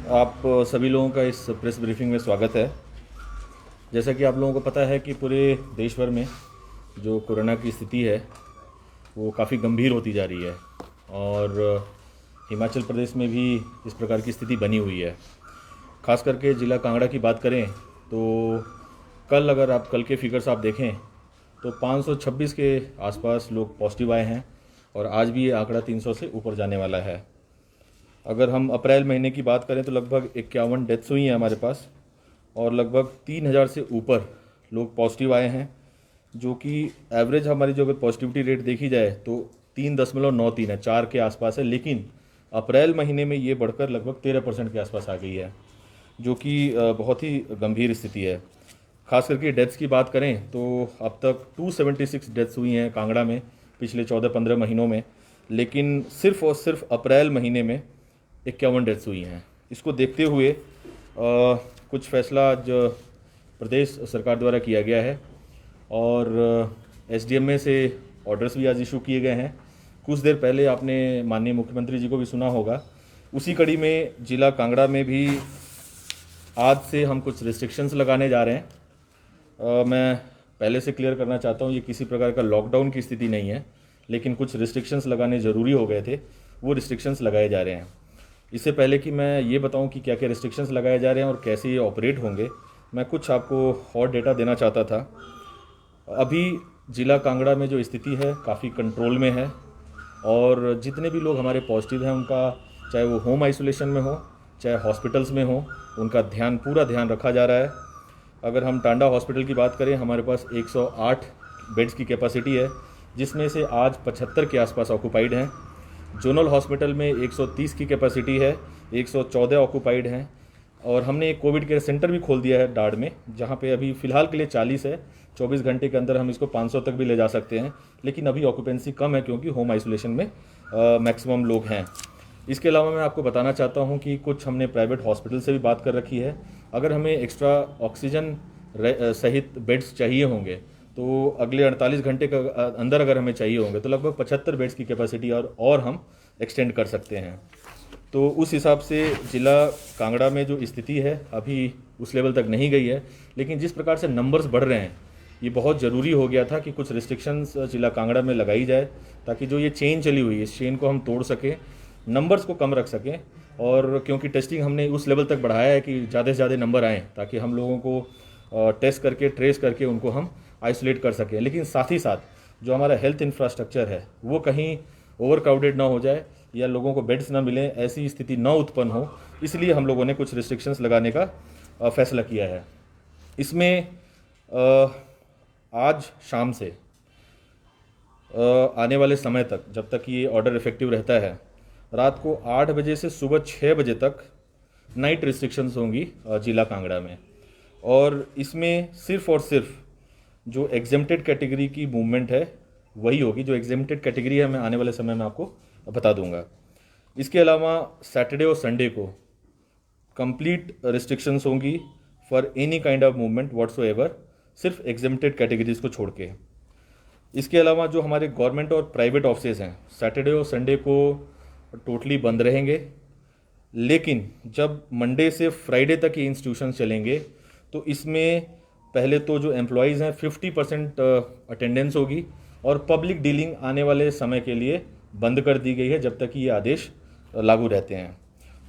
आप सभी लोगों का इस प्रेस ब्रीफिंग में स्वागत है। जैसा कि आप लोगों को पता है कि पूरे देश भर में जो कोरोना की स्थिति है वो काफ़ी गंभीर होती जा रही है और हिमाचल प्रदेश में भी इस प्रकार की स्थिति बनी हुई है। खास करके ज़िला कांगड़ा की बात करें तो अगर आप कल के फिगर्स आप देखें तो 526 के आसपास लोग पॉजिटिव आए हैं और आज भी ये आंकड़ा 300 से ऊपर जाने वाला है। अगर हम अप्रैल महीने की बात करें तो लगभग 51 डेथ्स हुई हैं हमारे पास और लगभग 3000 से ऊपर लोग पॉजिटिव आए हैं, जो कि एवरेज हमारी जो अगर पॉजिटिविटी रेट देखी जाए तो 3.93 है, 4 के आसपास है। लेकिन अप्रैल महीने में ये बढ़कर लगभग 13% के आसपास आ गई है, जो कि बहुत ही गंभीर स्थिति है। खास करके डेथ्स की बात करें तो अब तक 276 डेथ्स हुई हैं कांगड़ा में पिछले 14-15 महीनों में, लेकिन सिर्फ और सिर्फ अप्रैल महीने में 51 डेथ्स हुई हैं। इसको देखते हुए कुछ फैसला आज प्रदेश सरकार द्वारा किया गया है और एसडीएमए से ऑर्डर्स भी आज इशू किए गए हैं। कुछ देर पहले आपने माननीय मुख्यमंत्री जी को भी सुना होगा। उसी कड़ी में जिला कांगड़ा में भी आज से हम कुछ रिस्ट्रिक्शंस लगाने जा रहे हैं। मैं पहले से क्लियर करना चाहता हूँ, ये किसी प्रकार का लॉकडाउन की स्थिति नहीं है, लेकिन कुछ रिस्ट्रिक्शंस लगाने ज़रूरी हो गए थे, वो रिस्ट्रिक्शंस लगाए जा रहे हैं। इससे पहले कि मैं ये बताऊं कि क्या क्या रिस्ट्रिक्शंस लगाए जा रहे हैं और कैसे ये ऑपरेट होंगे, मैं कुछ आपको और डेटा देना चाहता था। अभी ज़िला कांगड़ा में जो स्थिति है काफ़ी कंट्रोल में है और जितने भी लोग हमारे पॉजिटिव हैं उनका, चाहे वो होम आइसोलेशन में हो चाहे हॉस्पिटल्स में हो, उनका पूरा ध्यान रखा जा रहा है। अगर हम टांडा हॉस्पिटल की बात करें, हमारे पास 108 बेड्स की कैपेसिटी है, जिसमें से आज 75 के आसपास ऑक्यूपाइड हैं। जोनल हॉस्पिटल में 130 की कैपेसिटी है, 114 ऑक्यूपाइड हैं और हमने एक कोविड केयर सेंटर भी खोल दिया है डाड़ में, जहां पे अभी फ़िलहाल के लिए 40 है। 24 घंटे के अंदर हम इसको 500 तक भी ले जा सकते हैं, लेकिन अभी ऑक्यूपेंसी कम है क्योंकि होम आइसोलेशन में मैक्सिमम लोग हैं। इसके अलावा मैं आपको बताना चाहता हूं कि कुछ हमने प्राइवेट हॉस्पिटल से भी बात कर रखी है। अगर हमें एक्स्ट्रा ऑक्सीजन सहित बेड्स चाहिए होंगे तो अगले 48 घंटे के अंदर अगर हमें चाहिए होंगे तो लगभग 75 बेड्स की कैपेसिटी और हम एक्सटेंड कर सकते हैं। तो उस हिसाब से ज़िला कांगड़ा में जो स्थिति है अभी उस लेवल तक नहीं गई है, लेकिन जिस प्रकार से नंबर्स बढ़ रहे हैं, ये बहुत ज़रूरी हो गया था कि कुछ रिस्ट्रिक्शंस ज़िला कांगड़ा में लगाई जाए, ताकि जो ये चेन चली हुई है इस चेन को हम तोड़ सकें, नंबर्स को कम रख सकें। और क्योंकि टेस्टिंग हमने उस लेवल तक बढ़ाया है कि ज़्यादा से ज़्यादा नंबर आएँ, ताकि हम लोगों को टेस्ट करके ट्रेस करके उनको हम आइसोलेट कर सकें। लेकिन साथ ही साथ जो हमारा हेल्थ इंफ्रास्ट्रक्चर है वो कहीं ओवर क्राउडेड ना हो जाए या लोगों को बेड्स ना मिलें, ऐसी स्थिति ना उत्पन्न हो, इसलिए हम लोगों ने कुछ रिस्ट्रिक्शंस लगाने का फैसला किया है। इसमें आज शाम से आने वाले समय तक, जब तक ये ऑर्डर इफेक्टिव रहता है, रात को 8 बजे से सुबह 6 बजे तक नाइट रिस्ट्रिक्शंस होंगी जिला कांगड़ा में। और इसमें सिर्फ और सिर्फ जो एग्जेम्प्टेड कैटेगरी की मूवमेंट है वही होगी। जो एग्जेम्प्टेड कैटेगरी है मैं आने वाले समय में आपको बता दूंगा। इसके अलावा सैटरडे और संडे को कंप्लीट रिस्ट्रिक्शंस होंगी for any kind of movement whatsoever, सिर्फ एग्जेम्प्टेड कैटेगरीज को छोड़ के। इसके अलावा जो हमारे गवर्नमेंट और प्राइवेट ऑफिसेज हैं, सैटरडे और संडे को टोटली बंद रहेंगे। लेकिन जब मंडे से फ्राइडे तक ये इंस्टीट्यूशंस चलेंगे तो इसमें पहले तो जो एम्प्लॉयज़ हैं 50% अटेंडेंस होगी और पब्लिक डीलिंग आने वाले समय के लिए बंद कर दी गई है जब तक कि ये आदेश लागू रहते हैं।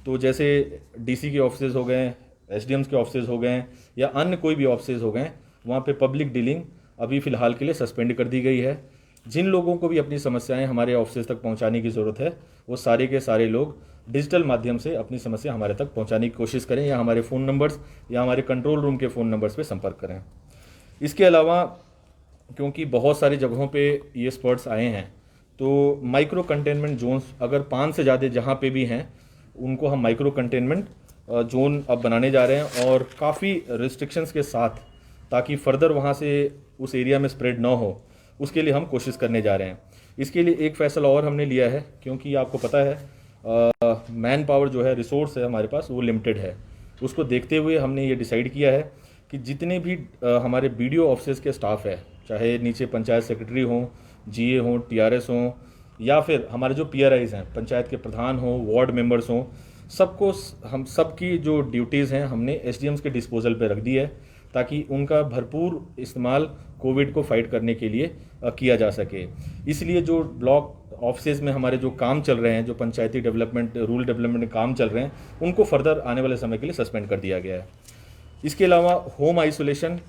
तो जैसे डीसी के ऑफिसेज हो गए, एसडीएम्स के ऑफिसेज हो गए या अन्य कोई भी ऑफिसेज हो गए, वहाँ पे पब्लिक डीलिंग अभी फ़िलहाल के लिए सस्पेंड कर दी गई है। जिन लोगों को भी अपनी समस्याएं हमारे ऑफिसेज तक पहुँचाने की ज़रूरत है, वो सारे के सारे लोग डिजिटल माध्यम से अपनी समस्या हमारे तक पहुंचाने की कोशिश करें या हमारे फ़ोन नंबर्स या हमारे कंट्रोल रूम के फ़ोन नंबर्स पे संपर्क करें। इसके अलावा क्योंकि बहुत सारी जगहों पे ये स्पॉट्स आए हैं, तो माइक्रो कंटेनमेंट जोन्स अगर 5 से ज़्यादा जहाँ पे भी हैं उनको हम माइक्रो कंटेनमेंट जोन अब बनाने जा रहे हैं और काफ़ी रिस्ट्रिक्शंस के साथ, ताकि फर्दर वहाँ से उस एरिया में स्प्रेड ना हो, उसके लिए हम कोशिश करने जा रहे हैं। इसके लिए एक फ़ैसला और हमने लिया है, क्योंकि आपको पता है मैन पावर जो है, रिसोर्स है हमारे पास, वो लिमिटेड है। उसको देखते हुए हमने ये डिसाइड किया है कि जितने भी हमारे बीडीओ ऑफिस के स्टाफ है, चाहे नीचे पंचायत सेक्रेटरी हों, जीए हों, टीआरएस हों, या फिर हमारे जो पीआरआईज हैं, पंचायत के प्रधान हों, वार्ड मेंबर्स हों, सबको हम सबकी जो ड्यूटीज़ हैं हमने एसडीएम्स के डिस्पोजल पे रख दी है, ताकि उनका भरपूर इस्तेमाल कोविड को फाइट करने के लिए किया जा सके। इसलिए जो ब्लॉक ऑफिसेज में हमारे जो काम चल रहे हैं, जो पंचायती डेवलपमेंट रूरल डेवलपमेंट में काम चल रहे हैं, उनको फर्दर आने वाले समय के लिए सस्पेंड कर दिया गया है। इसके अलावा होम आइसोलेशन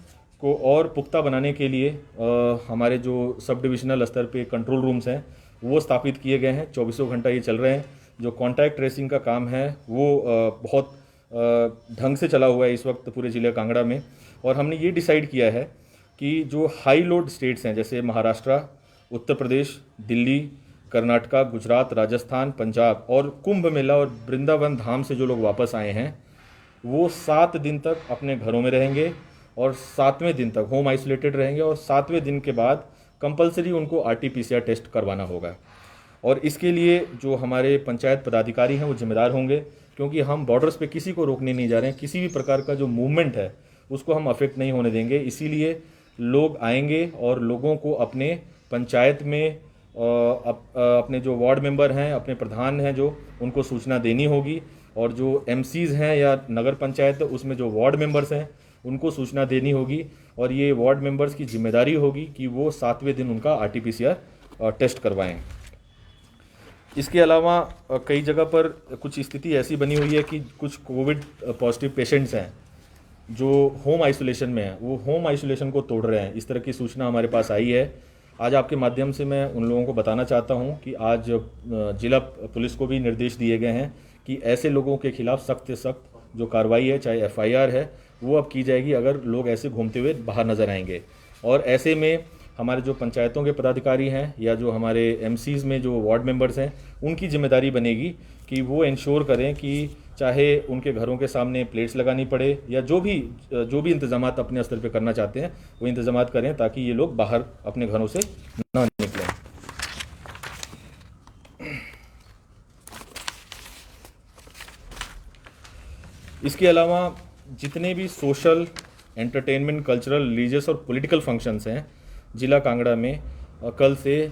को और पुख्ता बनाने के लिए हमारे जो सब डिविजनल स्तर पे कंट्रोल रूम्स हैं वो स्थापित किए गए हैं, 24 घंटा ये चल रहे हैं। जो कॉन्टैक्ट ट्रेसिंग का काम है वो बहुत ढंग से चला हुआ है इस वक्त पूरे ज़िले कांगड़ा में। और हमने ये डिसाइड किया है कि जो हाई लोड स्टेट्स हैं जैसे महाराष्ट्र, उत्तर प्रदेश, दिल्ली, कर्नाटका, गुजरात, राजस्थान, पंजाब और कुंभ मेला और वृंदावन धाम से जो लोग वापस आए हैं वो 7 दिन तक अपने घरों में रहेंगे और 7वें दिन तक होम आइसोलेटेड रहेंगे, और 7वें दिन के बाद कंपलसरी उनको RT-PCR टेस्ट करवाना होगा। और इसके लिए जो हमारे पंचायत पदाधिकारी हैं वो जिम्मेदार होंगे, क्योंकि हम बॉर्डर्स पे किसी को रोकने नहीं जा रहे हैं। किसी भी प्रकार का जो मूवमेंट है उसको हम अफेक्ट नहीं होने देंगे। इसीलिए लोग आएंगे और लोगों को अपने पंचायत में अपने जो वार्ड मेंबर हैं, अपने प्रधान हैं, जो उनको सूचना देनी होगी, और जो MCs हैं या नगर पंचायत उसमें जो वार्ड मेंबर्स हैं उनको सूचना देनी होगी। और ये वार्ड मेंबर्स की जिम्मेदारी होगी कि वो 7वें दिन उनका RT-PCR टेस्ट करवाएं। इसके अलावा कई जगह पर कुछ स्थिति ऐसी बनी हुई है कि कुछ कोविड पॉजिटिव पेशेंट्स हैं जो होम आइसोलेशन में हैं, वो होम आइसोलेशन को तोड़ रहे हैं। इस तरह की सूचना हमारे पास आई है। आज आपके माध्यम से मैं उन लोगों को बताना चाहता हूं कि आज जिला पुलिस को भी निर्देश दिए गए हैं कि ऐसे लोगों के खिलाफ सख्त से सख्त जो कार्रवाई है, चाहे FIR है, वो अब की जाएगी अगर लोग ऐसे घूमते हुए बाहर नज़र आएंगे। और ऐसे में हमारे जो पंचायतों के पदाधिकारी हैं या जो हमारे MCs में जो वार्ड मेंबर्स हैं, उनकी जिम्मेदारी बनेगी कि वो इंश्योर करें कि चाहे उनके घरों के सामने प्लेट्स लगानी पड़े या जो भी इंतजामात अपने स्तर पे करना चाहते हैं वो इंतजामात करें, ताकि ये लोग बाहर अपने घरों से ना निकलें। इसके अलावा जितने भी सोशल, एंटरटेनमेंट, कल्चरल, रिलीजियस और पॉलिटिकल फंक्शंस हैं जिला कांगड़ा में कल से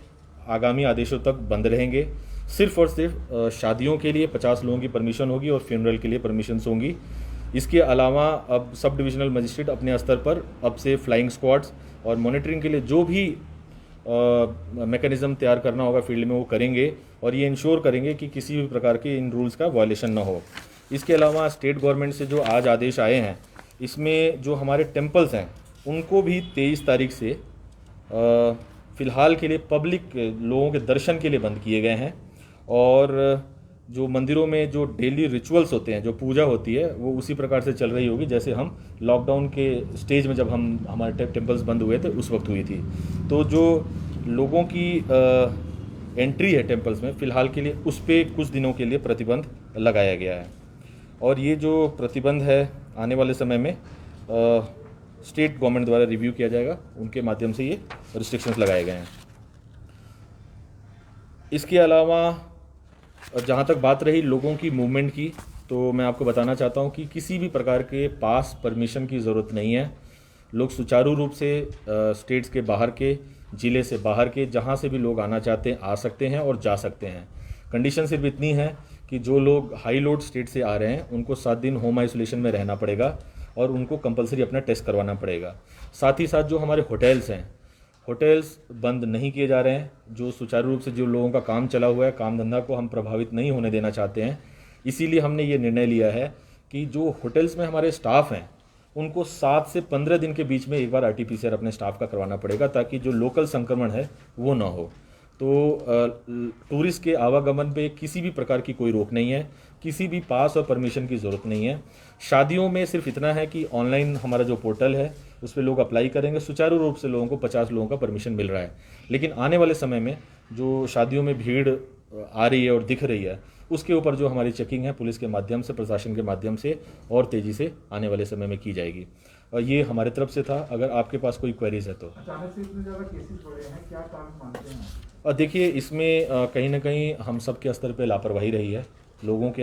आगामी आदेशों तक बंद रहेंगे। सिर्फ और सिर्फ शादियों के लिए 50 लोगों की परमिशन होगी और फ्यूनरल के लिए परमिशंस होंगी। इसके अलावा अब सब डिविजनल मजिस्ट्रेट अपने स्तर पर अब से फ्लाइंग स्क्वाड्स और मॉनिटरिंग के लिए जो भी मैकेनिज़्म तैयार करना होगा फील्ड में वो करेंगे, और ये इंश्योर करेंगे कि किसी भी प्रकार के इन रूल्स का वायलेशन ना हो। इसके अलावा स्टेट गवर्नमेंट से जो आज आदेश आए हैं, इसमें जो हमारे टेम्पल्स हैं उनको भी 23 तारीख से फ़िलहाल के लिए पब्लिक लोगों के दर्शन के लिए बंद किए गए हैं। और जो मंदिरों में जो डेली रिचुअल्स होते हैं, जो पूजा होती है, वो उसी प्रकार से चल रही होगी जैसे हम लॉकडाउन के स्टेज में जब हमारे टेम्पल्स बंद हुए थे उस वक्त हुई थी। तो जो लोगों की एंट्री है टेम्पल्स में, फ़िलहाल के लिए उस पर कुछ दिनों के लिए प्रतिबंध लगाया गया है। और ये जो प्रतिबंध है आने वाले समय में स्टेट गवर्नमेंट द्वारा रिव्यू किया जाएगा, उनके माध्यम से ये रिस्ट्रिक्शंस लगाए गए हैं। इसके अलावा जहाँ तक बात रही लोगों की मूवमेंट की, तो मैं आपको बताना चाहता हूँ कि किसी भी प्रकार के पास परमिशन की ज़रूरत नहीं है। लोग सुचारू रूप से स्टेट्स के बाहर के, ज़िले से बाहर के, जहाँ से भी लोग आना चाहते हैं आ सकते हैं और जा सकते हैं। कंडीशन सिर्फ इतनी है कि जो लोग हाई लोड स्टेट से आ रहे हैं उनको 7 दिन होम आइसोलेशन में रहना पड़ेगा और उनको कंपलसरी अपना टेस्ट करवाना पड़ेगा। साथ ही साथ जो हमारे होटल्स हैं, होटल्स बंद नहीं किए जा रहे हैं। जो सुचारू रूप से जो लोगों का काम चला हुआ है, काम धंधा को हम प्रभावित नहीं होने देना चाहते हैं। इसीलिए हमने ये निर्णय लिया है कि जो होटल्स में हमारे स्टाफ हैं उनको 7 से 15 दिन के बीच में एक बार RT-PCR अपने स्टाफ का करवाना पड़ेगा, ताकि जो लोकल संक्रमण है वो ना हो। तो टूरिस्ट के आवागमन पे किसी भी प्रकार की कोई रोक नहीं है, किसी भी पास और परमिशन की ज़रूरत नहीं है। शादियों में सिर्फ इतना है कि ऑनलाइन हमारा जो पोर्टल है उस पर लोग अप्लाई करेंगे, सुचारू रूप से लोगों को 50 लोगों का परमिशन मिल रहा है। लेकिन आने वाले समय में जो शादियों में भीड़ आ रही है और दिख रही है, उसके ऊपर जो हमारी चेकिंग है पुलिस के माध्यम से, प्रशासन के माध्यम से और तेज़ी से आने वाले समय में की जाएगी। और ये हमारे तरफ से था। अगर आपके पास कोई क्वेरीज है तो। अचानक से इतने ज़्यादा केसेस बढ़े हैं, क्या कारण मानते हैं? देखिए, इसमें कहीं ना कहीं हम सब के स्तर पे लापरवाही रही है। लोगों के